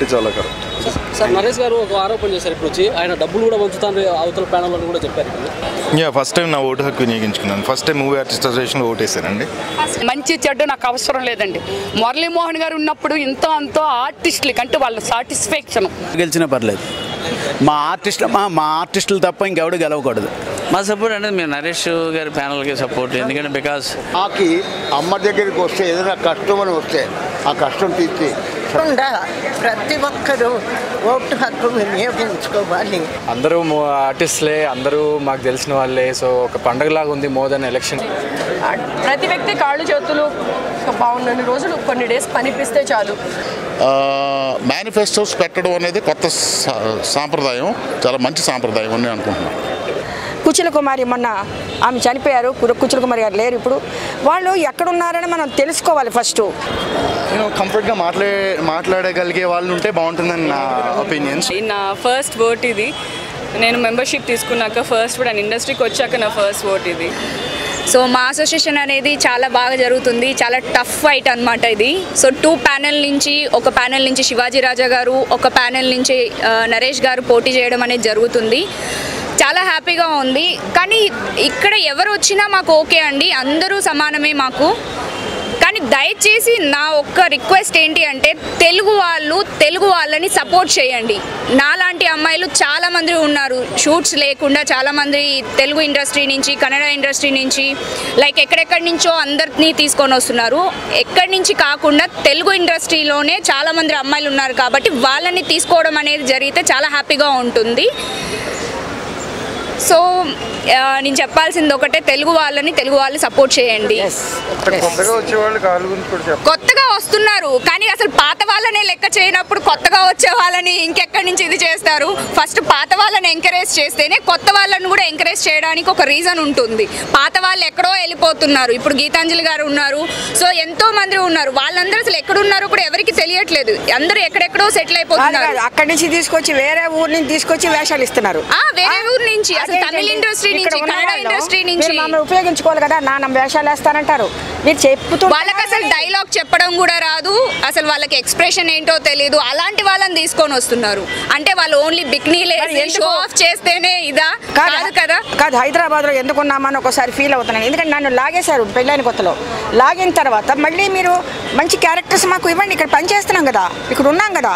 కాబట్టి చాలా correct. Sir Naresh గారు ఒక ఆరోపణ చేశారు ఇప్పుడు వచ్చి, ఆయన డబ్బులు కూడా పంచుతాను అవతల ప్యానల్ అని కూడా చెప్పారు. ఫస్ట్ టైం నా ఓటు హక్కు వినియోగించుకున్నాను. ఫస్ట్ టైం మూవీ ఆర్టిస్ట్ అసోసియేషన్లో ఓటేసానండి. మంచి చెడ్డ నాకు అవసరం లేదండి. మురళీమోహన్ గారు ఉన్నప్పుడు ఇంతో అంతో ఆర్టిస్టులకి అంటే వాళ్ళ సాటిస్ఫాక్షన్ గెలిచినా పర్లేదు. మా ఆర్టిస్టులు తప్ప ఇంకెవడు గెలవకూడదు. మా సపోర్ట్ అనేది మేము నరేష్ గారి ప్యానల్కి సపోర్ట్. ఎందుకంటే బికాస్ మాకి అమ్మ దగ్గరికి వస్తే ఏదైనా కష్టం అని వస్తే ఆ కష్టం తీర్చి ప్రతి ఒక్కరూ ఓటు హక్కు వినియోగించుకోవాలి. అందరూ ఆర్టిస్టులే, అందరూ మాకు తెలిసిన వాళ్ళే. సో ఒక పండగలాగా ఉంది మోర్ దెన్ ఎలక్షన్. ప్రతి వ్యక్తి కాళ్ళు చేతులు బాగున్నన్ని రోజులు కొన్ని డేస్ పనిపిస్తే చాలు. మేనిఫెస్టోస్ పెట్టడం అనేది కొత్త సాంప్రదాయం, చాలా మంచి సాంప్రదాయం అని అనుకుంటున్నాను. కుచిల కుమారి మొన్న ఆమె చనిపోయారు. కుచిల కుమారి గారు లేరు ఇప్పుడు. వాళ్ళు ఎక్కడున్నారని మనం తెలుసుకోవాలి ఫస్ట్. కంఫర్ట్గా మాట్లాడగలిగే వాళ్ళు ఉంటే బాగుంటుందని నా ఒపీనియన్స్. నా ఫస్ట్ ఓట్ ఇది. నేను మెంబర్షిప్ తీసుకున్నాక ఫస్ట్ అండ్ ఇండస్ట్రీకి వచ్చాక నా ఫస్ట్ ఓట్ ఇది. సో మా అసోసియేషన్ అనేది చాలా బాగా జరుగుతుంది. చాలా టఫ్ ఫైట్ అనమాట ఇది. సో 2 ప్యానెల్ నుంచి, ఒక ప్యానెల్ నుంచి శివాజీ రాజా గారు, ఒక ప్యానెల్ నుంచి నరేష్ గారు పోటీ చేయడం అనేది జరుగుతుంది. చాలా హ్యాపీగా ఉంది. కానీ ఇక్కడ ఎవరు వచ్చినా మాకు ఓకే అండి, అందరూ సమానమే మాకు. కానీ దయచేసి నా ఒక్క రిక్వెస్ట్ ఏంటి అంటే తెలుగు వాళ్ళని సపోర్ట్ చేయండి. నాలాంటి అమ్మాయిలు చాలామంది ఉన్నారు, షూట్స్ లేకుండా చాలామంది తెలుగు ఇండస్ట్రీ నుంచి, కన్నడ ఇండస్ట్రీ నుంచి, లైక్ ఎక్కడెక్కడి నుంచో అందరినీ తీసుకొని వస్తున్నారు. ఎక్కడి నుంచి కాకుండా తెలుగు ఇండస్ట్రీలోనే చాలామంది అమ్మాయిలు ఉన్నారు కాబట్టి వాళ్ళని తీసుకోవడం అనేది జరిగితే చాలా హ్యాపీగా ఉంటుంది. సో నేను చెప్పాల్సింది ఒకటే, తెలుగు వాళ్ళు సపోర్ట్ చేయండి. కొత్తగా వస్తున్నారు కానీ అసలు పాత వాళ్ళనే లెక్క చేయనప్పుడు కొత్తగా వచ్చే వాళ్ళని ఇంకెక్కడి నుంచి ఇది చేస్తారు? ఫస్ట్ పాత వాళ్ళని ఎంకరేజ్ చేస్తేనే కొత్త వాళ్ళని కూడా ఎంకరేజ్ చేయడానికి ఒక రీజన్ ఉంటుంది. పాత వాళ్ళు ఎక్కడో వెళ్ళిపోతున్నారు. ఇప్పుడు గీతాంజలి గారు ఉన్నారు, సో ఎంతో మంది ఉన్నారు. వాళ్ళందరూ అసలు ఎక్కడున్నారో కూడా ఎవరికి తెలియట్లేదు. అందరూ ఎక్కడెక్కడో సెటిల్ అయిపోతున్నారు. అక్కడి నుంచి తీసుకొచ్చి వేరే ఊరు నుంచి తీసుకొచ్చి వేషాలు ఇస్తున్నారు. వేరే ఊరు నుంచి, అసలు తమిళ ఇండస్ట్రీ నుంచి, కన్నడ ఇండస్ట్రీ నుంచి ఉపయోగించుకోవాలి కదా. నా వేషాలు వేస్తానంటారు. మీరు చెప్తూ వాళ్ళకి అసలు డైలాగ్ చెప్పడం కూడా రాదు, అసలు వాళ్ళకి ఎక్స్ప్రెషన్ ఏంటో తెలియదు. అలాంటి వాళ్ళని తీసుకొని వస్తున్నారు. అంటే వాళ్ళు ఓన్లీ బిక్నీలే షో ఆఫ్ చేస్తేనే ఇదా? కాదు కదా. కాదు, హైదరాబాద్ లో ఎందుకున్నామని ఒకసారి ఫీల్ అవుతున్నాను. ఎందుకంటే నన్ను లాగేశారు పెళ్ళైన కొత్తలో. లాగిన తర్వాత మళ్ళీ మీరు మంచి క్యారెక్టర్స్ మాకు ఇవ్వండి. ఇక్కడ పని చేస్తున్నాం కదా, ఇక్కడ ఉన్నాం కదా.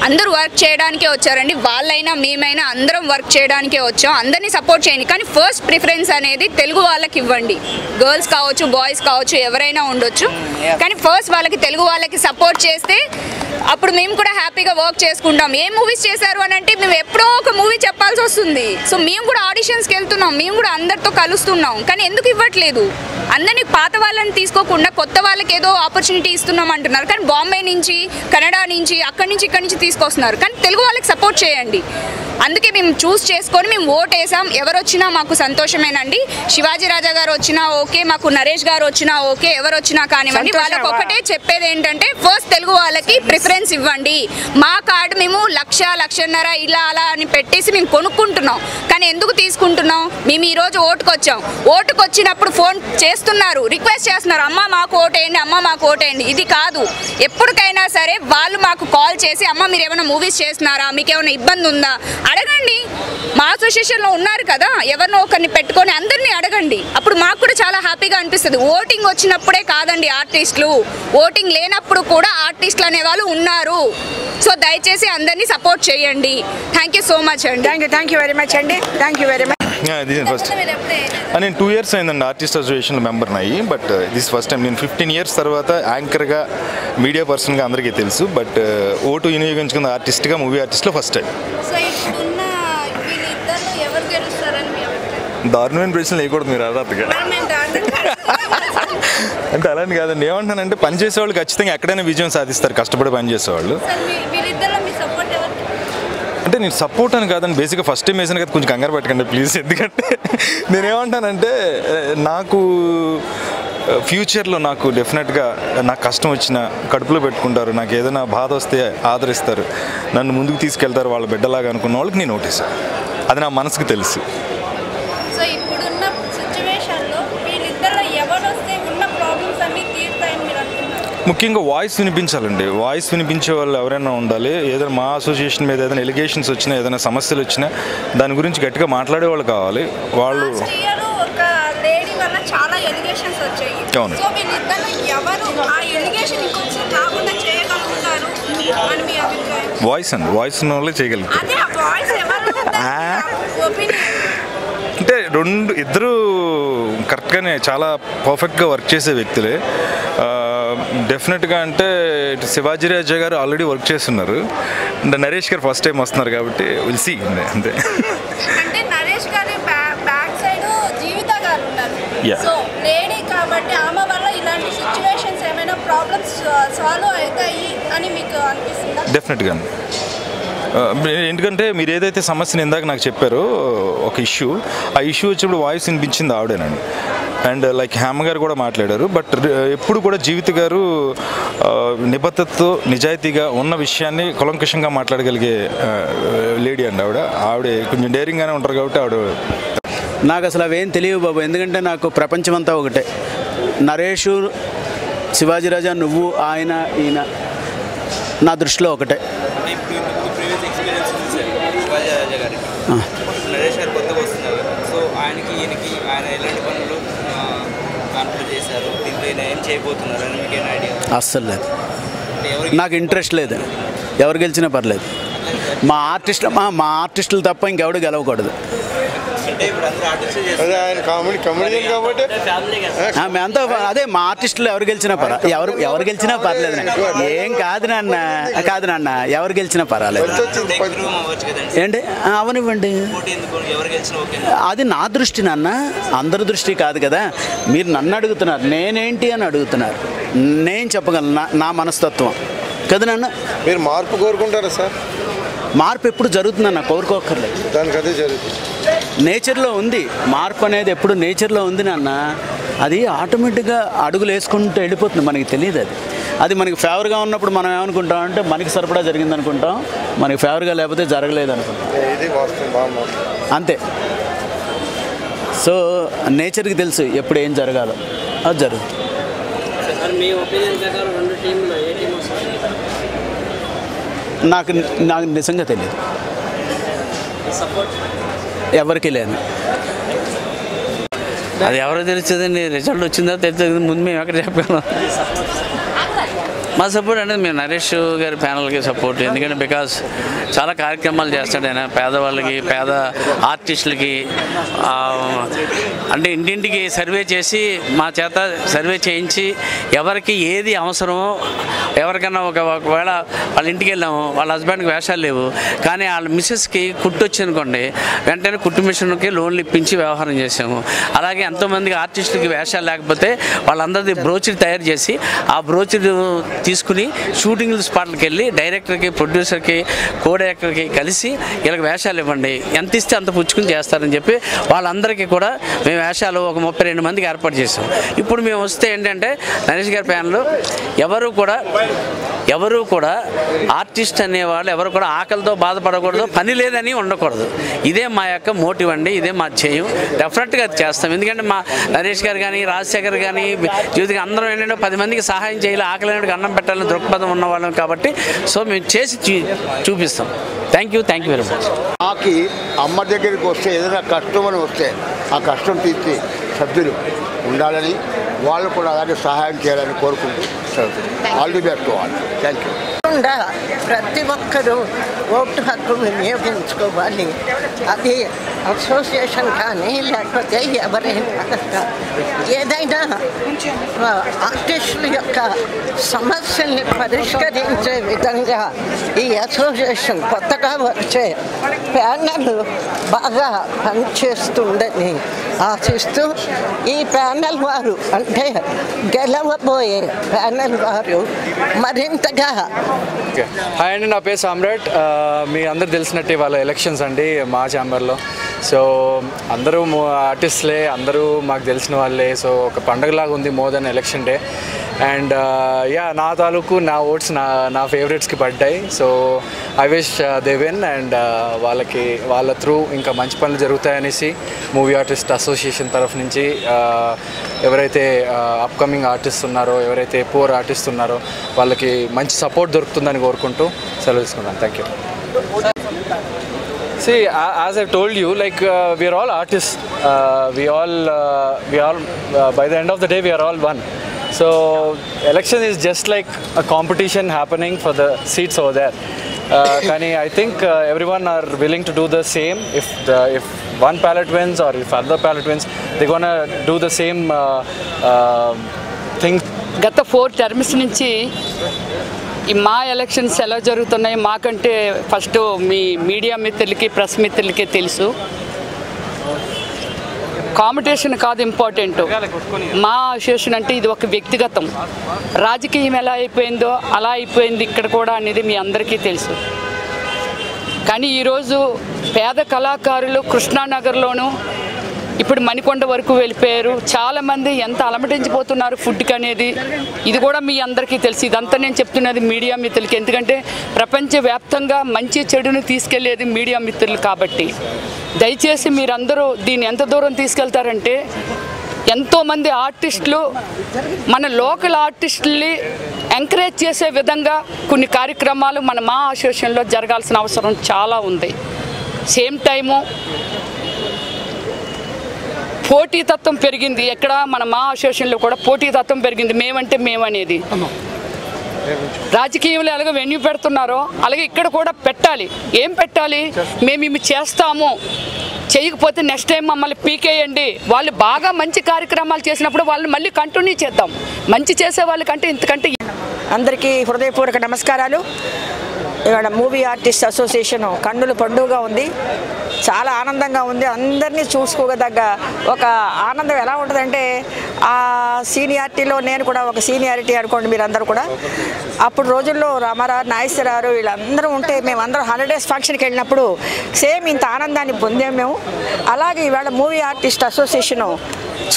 అందరూ వర్క్ చేయడానికే వచ్చారండి. వాళ్ళైనా మేమైనా అందరం వర్క్ చేయడానికే వచ్చాం. అందరినీ సపోర్ట్ చేయండి. కానీ ఫస్ట్ ప్రిఫరెన్స్ అనేది తెలుగు వాళ్ళకి ఇవ్వండి. గర్ల్స్ కావచ్చు, బాయ్స్ కావచ్చు, ఎవరైనా ఉండొచ్చు. కానీ ఫస్ట్ తెలుగు వాళ్ళకి సపోర్ట్ చేస్తే అప్పుడు మేము కూడా హ్యాపీగా వర్క్ చేసుకుంటాం. ఏ మూవీస్ చేశారు అని అంటే మేము ఎప్పుడో ఒక మూవీ చెప్పాల్సి వస్తుంది. సో మేము కూడా ఆడిషన్స్కి వెళ్తున్నాం, మేము కూడా అందరితో కలుస్తున్నాం. కానీ ఎందుకు ఇవ్వట్లేదు? అందరినీ పాత వాళ్ళని తీసుకోకుండా కొత్త వాళ్ళకి ఏదో ఆపర్చునిటీ ఇస్తున్నాం అంటున్నారు. కానీ బాంబే నుంచి, కన్నడ నుంచి, అక్కడి నుంచి ఇక్కడి నుంచి తీసుకొస్తున్నారు. కానీ తెలుగు వాళ్ళకి సపోర్ట్ చేయండి. అందుకే మేము చూస్ చేసుకొని మేము ఓట్ వేసాం. ఎవరు వచ్చినా మాకు సంతోషమేనండి. శివాజీ రాజా గారు వచ్చినా ఓకే, మాకు నరేష్ గారు వచ్చినా ఓకే, ఎవరు వచ్చినా కానివ్వండి. వాళ్ళకి ఒకటే చెప్పేది ఏంటంటే ఫస్ట్ తెలుగు వాళ్ళకి ప్రిఫరెన్స్ ఇవ్వండి. మా కార్డు మేము 1,00,000-1,50,000 ఇలా అలా అని పెట్టేసి మేము కొనుక్కుంటున్నాం. కానీ ఎందుకు తీసుకుంటున్నాం? మేము ఈరోజు ఓటుకు వచ్చాం. ఓటుకు వచ్చినప్పుడు ఫోన్ చేస్తున్నారు, రిక్వెస్ట్ చేస్తున్నారు, అమ్మ మాకు ఓటేయండి, అమ్మ మాకు ఓటేయండి. ఇది కాదు. ఎప్పటికైనా సరే వాళ్ళు మాకు కాల్ చేసి అమ్మ మీరు ఏమైనా మూవీస్ చేస్తున్నారా, మీకు ఏమైనా ఇబ్బంది ఉందా అడగండి. మా అసోసియేషన్లో ఉన్నారు కదా, ఎవరినో ఒకరిని పెట్టుకొని అందరినీ అడగండి. అప్పుడు మాకు కూడా చాలా హ్యాపీగా అనిపిస్తుంది. ఓటింగ్ వచ్చినప్పుడే కాదండి ఆర్టిస్టులు, ఓటింగ్ లేనప్పుడు కూడా ఆర్టిస్టులు అనేవాళ్ళు ఉన్నారు. సో దయచేసి అందరినీ సపోర్ట్ చేయండి. థ్యాంక్ యూ సో మచ్ అండి. థ్యాంక్ యూ వెరీ మచ్ అండి. Thank you very much. First నేను 2 years అయిందండి ఆర్టిస్ట్ అసోసియేషన్ మెంబర్ని అయ్యి. But this first time. నేను 15 years తర్వాత యాంకర్గా, మీడియా పర్సన్గా అందరికీ తెలుసు. బట్ ఓటు వినియోగించుకున్న ఆర్టిస్ట్గా, మూవీ ఆర్టిస్ట్లో ఫస్ట్ టైం. దారుణమైన ప్రశ్నలు వేయకూడదు మీరు అర్హతగా. అంటే అలాంటి కాదండి. ఏమంటానంటే పనిచేసే వాళ్ళు ఖచ్చితంగా ఎక్కడైనా విజయం సాధిస్తారు, కష్టపడి పనిచేసేవాళ్ళు. అంటే నేను సపోర్ట్ అని కాదండి, బేసిక్గా ఫస్ట్ టైం వేసాను కదా, కొంచెం కంగారు పెట్టకండి ప్లీజ్. ఎందుకంటే నేనేమంటానంటే నాకు ఫ్యూచర్లో నాకు డెఫినెట్గా నాకు కష్టం వచ్చినా కడుపులో పెట్టుకుంటారు, నాకు ఏదైనా బాధ వస్తే ఆదరిస్తారు, నన్ను ముందుకు తీసుకెళ్తారు వాళ్ళ బిడ్డలాగా అనుకున్న వాళ్ళకి నేను ఓటేసాను. అది నా మనసుకు తెలుసు. ముఖ్యంగా వాయిస్ వినిపించాలండి. వాయిస్ వినిపించే వాళ్ళు ఎవరైనా ఉండాలి. ఏదైనా మా అసోసియేషన్ మీద ఏదైనా ఎలిగేషన్స్ వచ్చినా, ఏదైనా సమస్యలు వచ్చినా దాని గురించి గట్టిగా మాట్లాడే వాళ్ళు కావాలి. వాళ్ళు ఒక లేడీ వల్ల చాలా ఎలిగేషన్స్ వచ్చాయి. అవును. సో వీళ్ళిద్దరు ఎవరు ఆ ఎలిగేషన్ ఇంకొంచెం కాకుండా చేయగలుగుతారు అని మీ అభిప్రాయం? వాయిస్ అండి, వాయిస్ ఉన్న వాళ్ళే చేయగలుగుతారు. అదే ఆ వాయిస్ ఎవరు ఒపీనియన్ అంటే ఇద్దరు కరెక్ట్గానే చాలా పర్ఫెక్ట్గా వర్క్ చేసే వ్యక్తులే. డెఫినెట్గా అంటే ఇటు శివాజీ రాజా గారు ఆల్రెడీ వర్క్ చేస్తున్నారు, అంటే నరేష్ గారు ఫస్ట్ టైం వస్తున్నారు కాబట్టి విల్ సీ అంతే. అంటే నరేష్ గారి బ్యాక్ సైడ్ జీవిత గారు ఉన్నారు. Yeah. సో లేడీ కాబట్టి ఆమె వల్ల ఇలాంటి సిచ్యువేషన్స్ ఏమైనా ప్రాబ్లమ్స్ సాల్వ్ అవుతాయి అని మీకు అనిపిస్తుందా? డెఫినెట్గా. ఎందుకంటే మీరు ఏదైతే సమస్యను ఇందాక నాకు చెప్పారో ఒక ఇష్యూ, ఆ ఇష్యూ వచ్చినప్పుడు వాయిస్ వినిపించింది ఆవిడేనండి. అండ్ లైక్ హేమ గారు కూడా మాట్లాడారు. బట్ ఎప్పుడు కూడా జీవిత గారు నిబద్ధతతో నిజాయితీగా ఉన్న విషయాన్ని కులంకషంగా మాట్లాడగలిగే లేడీ అండి ఆవిడ కొంచెం డేరింగ్గానే ఉంటారు కాబట్టి ఆవిడ. నాకు అసలు అవేం తెలియవు బాబు, ఎందుకంటే నాకు ప్రపంచం అంతా ఒకటే. నరేషు, శివాజీ రాజా, నువ్వు, ఆయన, ఈయన నా దృష్టిలో ఒకటే. నరేష్ గారు కొత్తగా వస్తున్నారు, సో ఆయనకి ఈయనకి ఆయన ఎలాంటి పనులు కాన్ఫిడెంట్ చేశారు, దీంట్లో ఈయన ఏం చేయబోతున్నారు అని మీకు ఏం ఐడియా? అస్సలు లేదు, నాకు ఇంట్రెస్ట్ లేదు. ఎవరు గెలిచినా పర్లేదు. మా ఆర్టిస్టులు తప్ప ఇంకెవడు గెలవకూడదు. మేమంతా అదే, మా ఆర్టిస్టులు ఎవరు గెలిచినా ఎవరు గెలిచినా పర్లేదు. ఏం కాదు నాన్న ఎవరు గెలిచినా పర్వాలేదు. ఏంటి అవనివ్వండి, అది నా దృష్టి నాన్న, అందరి దృష్టి కాదు కదా. మీరు నన్ను అడుగుతున్నారు, నేనేంటి అని అడుగుతున్నారు. నేను చెప్పగలను నా మనస్తత్వం కదా నాన్న. మీరు మార్పు కోరుకుంటారా సార్? మార్పు ఎప్పుడు జరుగుతుందన్న, కోరుకోక్కర్లేదు. దానికి అదే జరుగుతుంది, నేచర్లో ఉంది మార్పు అనేది. ఎప్పుడు నేచర్లో ఉంది నాన్న. అది ఆటోమేటిక్గా అడుగులు వేసుకుంటూ వెళ్ళిపోతుంది, మనకి తెలియదు. అది మనకి ఫేవర్గా ఉన్నప్పుడు మనం ఏమనుకుంటాం అంటే మనకి సరిపడా జరిగింది అనుకుంటాం, మనకి ఫేవర్గా లేకపోతే జరగలేదు అనుకుంటాం, అంతే. సో నేచర్కి తెలుసు ఎప్పుడు ఏం జరగాలో, అది జరుగుతుంది. మీ ఒపీనియన్ ప్రకారం రెండు టీంలో ఏ టీం వస్తుంది? నాకు నిజంగా తెలియదు, ఎవరికి లేదు. అది ఎవరో తెలుస్తుందండి, రిజల్ట్ వచ్చిందా తెలుస్తుంది. ముందు మేము ఎక్కడ చెప్పగలం? మా సపోర్ట్ అనేది మేము నరేష్ గారి ప్యానల్కి సపోర్ట్. ఎందుకంటే బికాస్ చాలా కార్యక్రమాలు చేస్తాడు ఆయన, పేదవాళ్ళకి, పేద ఆర్టిస్టులకి. అంటే ఇంటింటికి సర్వే చేసి మా చేత సర్వే చేయించి ఎవరికి ఏది అవసరమో, ఎవరికైనా ఒకవేళ వాళ్ళ ఇంటికి వెళ్ళాము, వాళ్ళ హస్బెండ్కి వేషాలు లేవు కానీ వాళ్ళ మిస్సెస్కి కుట్టు వచ్చిందనుకోండి, వెంటనే కుట్టు మిషన్కి లోన్లు ఇప్పించి వ్యవహారం చేసాము. అలాగే ఎంతోమందికి ఆర్టిస్టులకి వేషాలు లేకపోతే వాళ్ళందరిది బ్రోచర్ తయారు చేసి ఆ బ్రోచర్ తీసుకుని షూటింగ్ స్పాట్లకు వెళ్ళి డైరెక్టర్కి, ప్రొడ్యూసర్కి, కో డైరెక్టర్కి కలిసి వీళ్ళకి వేషాలు ఇవ్వండి, ఎంత ఇస్తే అంత పుచ్చుకుని చేస్తారని చెప్పి వాళ్ళందరికీ కూడా మేము వేషాలు ఒక 32 మందికి ఏర్పాటు చేసాం. ఇప్పుడు మేము వస్తే ఏంటంటే నరేష్ గారి ప్యానల్ ఎవరు కూడా ఆర్టిస్ట్ అనేవాళ్ళు ఎవరు కూడా ఆకలితో బాధపడకూడదు, పని లేదని ఉండకూడదు. ఇదే మా యొక్క మోటివ్ అండి, ఇదే మా చేయం. డెఫినెట్గా అది చేస్తాం. ఎందుకంటే మా నరేష్ గారు కానీ, రాజశేఖర్ కానీ, జీవితంగా అందరం ఏంటంటే 10 మందికి సహాయం చేయాలి, ఆకలికి అన్నం పెట్టాలని దృక్పథం ఉన్నవాళ్ళం కాబట్టి సో మేము చేసి చూపిస్తాం. Thank you very much. మాకి అమ్మ దగ్గరికి వస్తే ఏదైనా కష్టం అని వస్తే ఆ కష్టం తీర్చి సభ్యులు ఉండాలని, వాళ్ళు కూడా అలాగే సహాయం చేయాలని కోరుకుంటూ ఆల్ ది బెస్ట్ వాళ్ళు. Thank you. ప్రతి ఒక్కరూ ఓటు హక్కు వినియోగించుకోవాలి. అది అసోసియేషన్ కానీ లేకపోతే ఎవరైనా ఏదైనా ఆర్టిస్టుల యొక్క సమస్యల్ని పరిష్కరించే విధంగా ఈ అసోసియేషన్ కొత్తగా వచ్చే ప్యానెల్ బాగా పనిచేస్తుందని ఆశిస్తూ ఈ ప్యానెల్ వారు అంటే గెలవబోయే ప్యానెల్ వారు మరింతగా. హాయ్ అండి, నా పేరు సామ్రాట్. మీ అందరు తెలిసినట్టే వాళ్ళ ఎలక్షన్స్ అండి మా ఛాంబర్లో. సో అందరూ ఆర్టిస్ట్లే, అందరూ మాకు తెలిసిన వాళ్ళే. సో ఒక పండగలాగా ఉంది more than election day. And నా తాలూకు నా ఓట్స్ నా ఫేవరెట్స్కి పడ్డాయి. So I wish they win and వాళ్ళ త్రూ ఇంకా మంచి పనులు జరుగుతాయనేసి మూవీ ఆర్టిస్ట్ అసోసియేషన్ తరఫు నుంచి ఎవరైతే అప్కమింగ్ ఆర్టిస్ట్ ఉన్నారో, ఎవరైతే పూర్ ఆర్టిస్ట్ ఉన్నారో వాళ్ళకి మంచి సపోర్ట్ దొరుకుతుందని కోరుకుంటూ సెలవు తీసుకున్నాను. Thank you. See, as I've told you, like we are all artists. We all by the end of the day, we are all one. So, election is just like a competition happening for the seats over there. Kani, I think everyone are willing to do the same. If one ballot wins or if other ballot wins, they're gonna do the same thing. గత 4 terms నుంచి ఈ మా elections ఎలా జరుగుతున్నాయి మాకంటే first మీ media మిత్రులకి press మిత్రులకి తెలుసు. కాంపిటీషన్ కాదు ఇంపార్టెంట్, మా అసోసియేషన్ అంటే ఇది ఒక వ్యక్తిగతం. రాజకీయం ఎలా అయిపోయిందో అలా అయిపోయింది ఇక్కడ కూడా అనేది మీ అందరికీ తెలుసు. కానీ ఈరోజు పేద కళాకారులు కృష్ణానగర్లోనూ ఇప్పుడు మణికొండ వరకు వెళ్ళిపోయారు. చాలామంది ఎంత అలమటించిపోతున్నారు ఫుడ్కి అనేది ఇది కూడా మీ అందరికీ తెలుసు. ఇదంతా నేను చెప్తున్నది మీడియా మిత్రులకి, ఎందుకంటే ప్రపంచవ్యాప్తంగా మంచి చెడును తీసుకెళ్లేది మీడియా మిత్రులు కాబట్టి దయచేసి మీరందరూ దీన్ని ఎంత దూరం తీసుకెళ్తారంటే ఎంతోమంది ఆర్టిస్టులు మన లోకల్ ఆర్టిస్టుల్ని ఎంకరేజ్ చేసే విధంగా కొన్ని కార్యక్రమాలు మా అసోసియేషన్లో జరగాల్సిన అవసరం చాలా ఉంది. సేమ్ టైము పోటీతత్వం పెరిగింది. ఎక్కడ మా అసోసియేషన్లో కూడా పోటీతత్వం పెరిగింది. మేమంటే మేమనేది రాజకీయంలో ఎలాగో వెన్యూ పెడుతున్నారో అలాగే ఇక్కడ కూడా పెట్టాలి. ఏం పెట్టాలి? మేము ఇవి చేస్తాము, చేయకపోతే నెక్స్ట్ టైం మమ్మల్ని పీకేయండి. వాళ్ళు బాగా మంచి కార్యక్రమాలు చేసినప్పుడు వాళ్ళు మళ్ళీ కంటిన్యూ చేద్దాం. మంచి చేసే వాళ్ళకంటే ఇంతకంటే. అందరికీ హృదయపూర్వక నమస్కారాలు. ఇవాళ మూవీ ఆర్టిస్ట్ అసోసియేషన్ కన్నుల పండుగగా ఉంది, చాలా ఆనందంగా ఉంది. అందరినీ చూసుకోదగ్గ ఒక ఆనందం ఎలా ఉంటుందంటే ఆ సీనియారిటీలో నేను కూడా ఒక సీనియారిటీ అనుకోండి మీరందరూ కూడా. అప్పుడు రోజుల్లో రామారావు నాగేశ్వరరావు వీళ్ళందరూ ఉంటే మేమందరం హాలిడేస్ ఫంక్షన్కి వెళ్ళినప్పుడు సేమ్ ఇంత ఆనందాన్ని పొందాము మేము. అలాగే ఇవాళ మూవీ ఆర్టిస్ట్ అసోసియేషను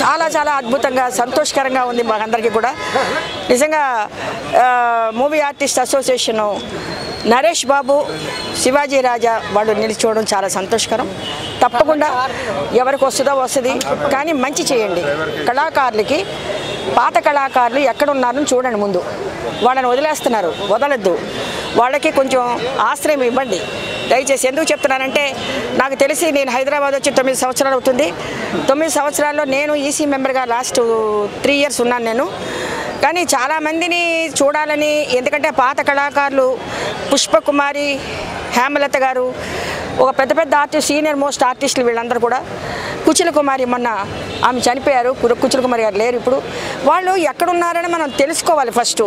చాలా చాలా అద్భుతంగా సంతోషకరంగా ఉంది మాకందరికీ కూడా. నిజంగా మూవీ ఆర్టిస్ట్ అసోసియేషను నరేష్ బాబు, శివాజీ రాజా వాళ్ళు నిలిచోవడం చాలా సంతోషకరం. తప్పకుండా ఎవరికి వస్తుందో వస్తుంది, కానీ మంచి చేయండి. కళాకారులకి పాత కళాకారులు ఎక్కడున్నారని చూడండి. ముందు వాళ్ళని వదిలేస్తున్నారు, వదలద్దు. వాళ్ళకి కొంచెం ఆశ్రయం ఇవ్వండి దయచేసి. ఎందుకు చెప్తున్నానంటే నాకు తెలిసి నేను హైదరాబాద్ వచ్చి 9 సంవత్సరాలు అవుతుంది. 9 సంవత్సరాల్లో నేను ఈసీ మెంబర్గా లాస్ట్ 3 ఇయర్స్ ఉన్నాను నేను. కానీ చాలామందిని చూడాలని, ఎందుకంటే పాత కళాకారులు పుష్పకుమారి, హేమలత గారు, ఒక పెద్ద పెద్ద ఆర్టిస్ట్, సీనియర్ మోస్ట్ ఆర్టిస్టులు వీళ్ళందరూ కూడా. కుచిల కుమారి మొన్న ఆమె చనిపోయారు, కుచిల కుమారి గారు లేరు ఇప్పుడు. వాళ్ళు ఎక్కడున్నారని మనం తెలుసుకోవాలి ఫస్ట్.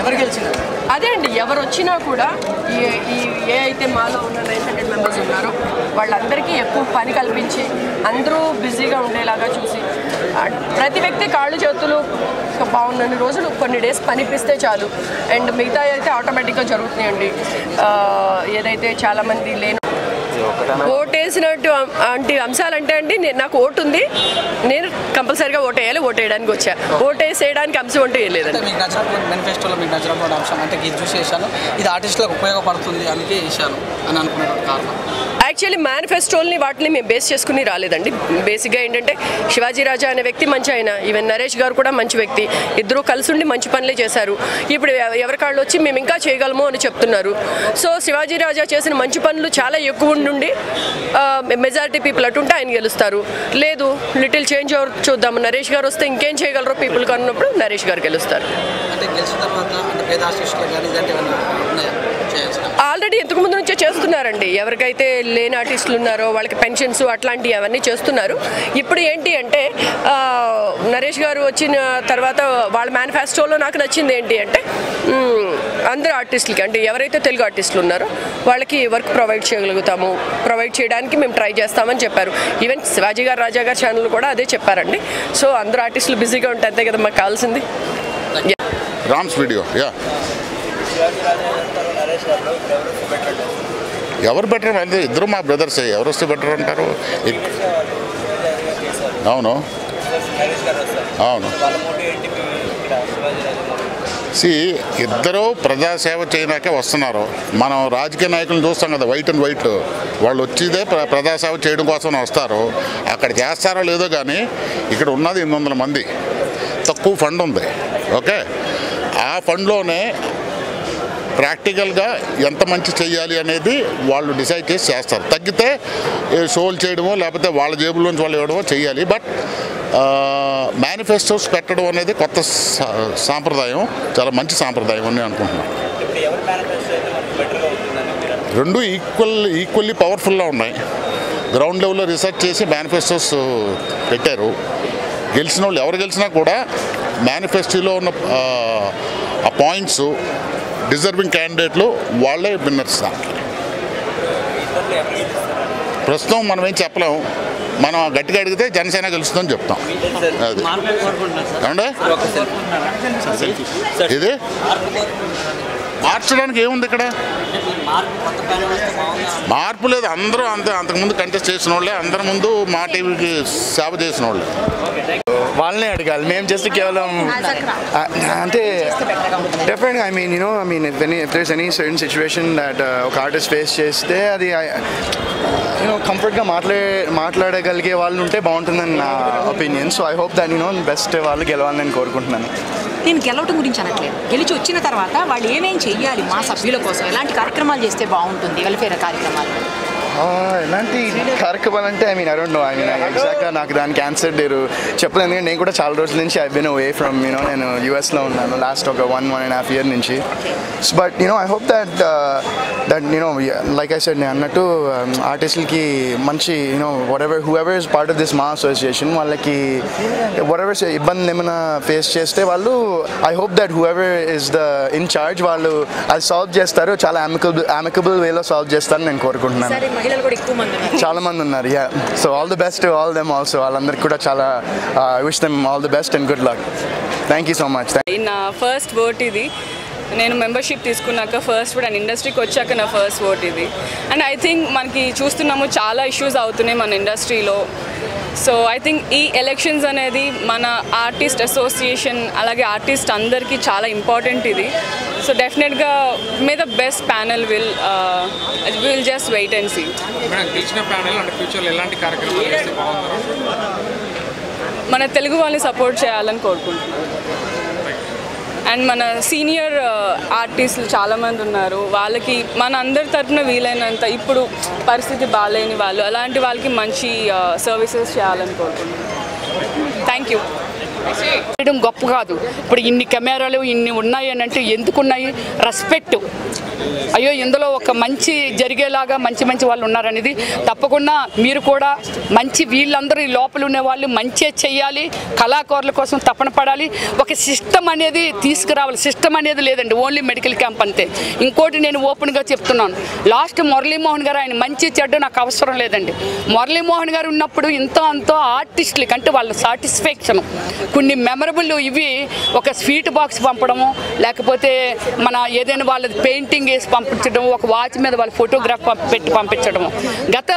ఎవరు గెలిచినా అదే అండి, ఎవరు వచ్చినా కూడా ఏ అయితే మాలో ఉన్న 900 మెంబర్స్ ఉన్నారో వాళ్ళందరికీ ఎక్కువ పని కల్పించి అందరూ బిజీగా ఉండేలాగా చూసి ప్రతి వ్యక్తి కాళ్ళు చేతులు బాగున్నన్ని రోజులు కొన్ని డేస్ పనిపిస్తే చాలు. అండ్ మిగతా అయితే ఆటోమేటిక్గా జరుగుతున్నాయండి. ఏదైతే చాలామంది లేని ఓటేసినట్టు అంటే అంశాలంటే అండి, నాకు ఓటు ఉంది, నేను కంపల్సరీగా ఓటేయాలి, ఓటేయడానికి వచ్చా. ఓటేసేయడానికి అంశం అంటూ ఏం లేదండి. మీకు నచ్చిన మేనిఫెస్టోలో మీకు నచ్చినటువంటి అంశం అంటే ఇది చూసి వేసాను, ఇది ఆర్టిస్టులకు ఉపయోగపడుతుంది అందుకే వేసాను అని అనుకునేటువంటి కారణం? యాక్చువల్లీ మేనిఫెస్టోల్ని వాటిని మేము బేస్ చేసుకుని రాలేదండి. బేసిక్గా ఏంటంటే శివాజీ రాజా అనే వ్యక్తి మంచి ఆయన, ఈవెన్ నరేష్ గారు కూడా మంచి వ్యక్తి, ఇద్దరూ కలిసి ఉండి మంచి పనులే చేశారు. ఇప్పుడు ఎవరి కాళ్ళు వచ్చి మేము ఇంకా చేయగలము అని చెప్తున్నారు. సో శివాజీ రాజా చేసిన మంచి పనులు చాలా ఎక్కువ ఉండి మెజారిటీ పీపుల్ అటుంటే ఆయన గెలుస్తారు. లేదు లిటిల్ చేంజ్ చూద్దాము, నరేష్ గారు వస్తే ఇంకేం చేయగలరో పీపుల్ కన్నప్పుడు నరేష్ గారు గెలుస్తారు. ఆల్రెడీ ఇంతకు ముందు నుంచే చేస్తున్నారండి. ఎవరికైతే లేని ఆర్టిస్టులు ఉన్నారో వాళ్ళకి పెన్షన్స్ అట్లాంటివి అవన్నీ చేస్తున్నారు. ఇప్పుడు ఏంటి అంటే నరేష్ గారు వచ్చిన తర్వాత వాళ్ళ మేనిఫెస్టోలో నాకు నచ్చింది ఏంటి అంటే అందరు ఆర్టిస్టులకి, అంటే ఎవరైతే తెలుగు ఆర్టిస్టులు ఉన్నారో వాళ్ళకి వర్క్ ప్రొవైడ్ చేయడానికి మేము ట్రై చేస్తామని చెప్పారు. ఈవెన్ శివాజీ గారు రాజా గారి ఛానల్ కూడా అదే చెప్పారండి. సో అందరు ఆర్టిస్టులు బిజీగా ఉంటే అంతే కదా మాకు కావాల్సింది. రామ్స్ వీడియో ఎవరు బెటర్ అంటే ఇద్దరు మా బ్రదర్స్, ఎవరు వస్తే బెటర్ అంటారు? అవును అవును ఇద్దరు ప్రజాసేవ చేయడానికే వస్తున్నారు. మనం రాజకీయ నాయకులను చూస్తాం కదా, వైట్ అండ్ వైట్, వాళ్ళు వచ్చేదే ప్రజాసేవ చేయడం కోసం వస్తారు. అక్కడ చేస్తారో లేదో కానీ ఇక్కడ ఉన్నది 800 మంది, తక్కువ ఫండ్ ఉంది. ఓకే, ఆ ఫండ్లోనే ప్రాక్టికల్గా ఎంత మంచి చెయ్యాలి అనేది వాళ్ళు డిసైడ్ చేసి చేస్తారు. తగ్గితే షోలు చేయడమో లేకపోతే వాళ్ళ జేబుల్లోంచి వాళ్ళు ఇవ్వడమో చెయ్యాలి. బట్ మేనిఫెస్టోస్ పెట్టడం అనేది కొత్త సాంప్రదాయం, చాలా మంచి సాంప్రదాయం అని అనుకుంటున్నాను. రెండు ఈక్వల్లీ పవర్ఫుల్గా ఉన్నాయి. గ్రౌండ్ లెవెల్లో రీసెర్చ్ చేసి మేనిఫెస్టోస్ పెట్టారు. గెలిచిన వాళ్ళు ఎవరు గెలిచినా కూడా మేనిఫెస్టోలో ఉన్న ఆ పాయింట్స్ డిజర్వింగ్ క్యాండిడేట్లు వాళ్ళే విన్నర్స్. ప్రస్తుతం మనం ఏం చెప్పలేము, మనం గట్టిగా అడిగితే జనసేన గెలుస్తుందని చెప్తాం. అది ఏమండి, ఇది మార్చడానికి ఏముంది ఇక్కడ? మార్పు లేదు. అందరూ అంతకుముందు కంటెస్ట్ చేసిన వాళ్ళే, అందరి ముందు మా టీవీకి సేవ చేసిన వాళ్ళే. వాళ్ళనే అడగాలి, మేము జస్ట్ కేవలం అంటే డెఫినెట్గా I mean if there is any certain situation that ఒక ఆర్టిస్ట్ ఫేస్ చేస్తే అది కంఫర్ట్గా మాట్లాడగలిగే వాళ్ళు ఉంటే బాగుంటుందని నా opinion. So I hope that best వాళ్ళు గెలవాలని కోరుకుంటున్నాను. నేను గెలవటం గురించి అనట్లేదు, గెలిచి వచ్చిన తర్వాత వాళ్ళు ఏమేం చెయ్యాలి మా సభ్యుల కోసం, ఎలాంటి కార్యక్రమాలు చేస్తే బాగుంటుంది, వెల్ఫేర్ కార్యక్రమాలు, ఎలాంటి కార్యక్రమాలు అంటే ఐ డోంట్ నో. ఎగ్జాక్ట్గా నాకు దానికి ఆన్సర్ లేరు చెప్పలేదు. ఎందుకంటే నేను కూడా చాలా రోజుల నుంచి ఐ బిన్ అవే ఫ్రమ్ నేను యూఎస్లో ఉన్నాను లాస్ట్ ఒక 1.5 years నుంచి. But I hope that like I said, నేను అన్నట్టు ఆర్టిస్టులకి మంచి whoever is part of this మా అసోసియేషన్ వాళ్ళకి whatever ఇబ్బందులు ఏమైనా ఫేస్ చేస్తే వాళ్ళు I hope that whoever is the in charge వాళ్ళు అది సాల్వ్ చేస్తారు, చాలా amicable వేలో సాల్వ్ చేస్తారని నేను కోరుకుంటున్నాను. చాలా మంది ఉన్నారు. Yeah, so all the best to all them also. వాళ్ళందరికీ కూడా చాలా wish them all the best and good luck. Thank you so much. నా ఫస్ట్ ఓట్ ఇది. నేను మెంబర్షిప్ తీసుకున్నాక ఫస్ట్ అండ్ ఇండస్ట్రీకి వచ్చాక నా ఫస్ట్ ఓట్ ఇది. అండ్ ఐ థింక్ మనకి చూస్తున్నాము చాలా ఇష్యూస్ అవుతున్నాయి మన ఇండస్ట్రీలో. సో ఐ థింక్ ఈ ఎలక్షన్స్ అనేది మన ఆర్టిస్ట్ అసోసియేషన్ అలాగే ఆర్టిస్ట్ అందరికీ చాలా ఇంపార్టెంట్ ఇది. సో డెఫినెట్గా may the best panel will just wait and see. మన తెలుగు వాళ్ళని సపోర్ట్ చేయాలని కోరుకుంటున్నాను. అండ్ మన సీనియర్ ఆర్టిస్టులు చాలామంది ఉన్నారు, వాళ్ళకి మన అందరి తరఫున వీలైనంత, ఇప్పుడు పరిస్థితి బాగాలేని వాళ్ళు అలాంటి వాళ్ళకి మంచి సర్వీసెస్ చేయాలని కోరుకుంటున్నాను. Thank you. చేయడం గొప్ప కాదు. ఇప్పుడు ఇన్ని కెమెరాలు ఇన్ని ఉన్నాయి అని అంటే ఎందుకున్నాయి? రెస్పెక్ట్. అయ్యో ఇందులో ఒక మంచి జరిగేలాగా మంచి వాళ్ళు ఉన్నారనేది తప్పకుండా మీరు కూడా మంచి వీళ్ళందరూ ఈ లోపల ఉండే వాళ్ళు మంచి చెయ్యాలి, కళాకారుల కోసం తపన పడాలి. ఒక సిస్టమ్ అనేది తీసుకురావాలి. సిస్టమ్ అనేది లేదండి, ఓన్లీ మెడికల్ క్యాంప్ అంతే. ఇంకోటి నేను ఓపెన్గా చెప్తున్నాను, లాస్ట్ మురళీమోహన్ గారు ఆయన మంచి చెడ్డ నాకు అవసరం లేదండి. మురళీమోహన్ గారు ఉన్నప్పుడు అంతో ఆర్టిస్టులకి అంటే వాళ్ళ సాటిస్ఫాక్షన్ కొన్ని మెమరబుల్ ఇవి ఒక స్వీట్ బాక్స్ పంపడము, లేకపోతే మన ఏదైనా వాళ్ళది పెయింటింగ్ వేసి పంపించడం, ఒక వాచ్ మీద వాళ్ళ ఫోటోగ్రాఫ్ పెట్టి పంపించడము. గత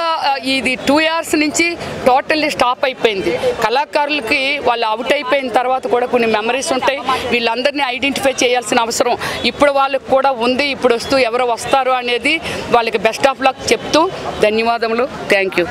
ఇది 2 years నుంచి టోటల్లీ స్టాప్ అయిపోయింది. కళాకారులకి వాళ్ళు అవుట్ అయిపోయిన తర్వాత కూడా కొన్ని మెమరీస్ ఉంటాయి. వీళ్ళందరినీ ఐడెంటిఫై చేయాల్సిన అవసరం ఇప్పుడు వాళ్ళకి కూడా ఉంది. ఇప్పుడు వస్తూ ఎవరు వస్తారు అనేది వాళ్ళకి బెస్ట్ ఆఫ్ లక్ చెప్తూ ధన్యవాదములు. Thank you.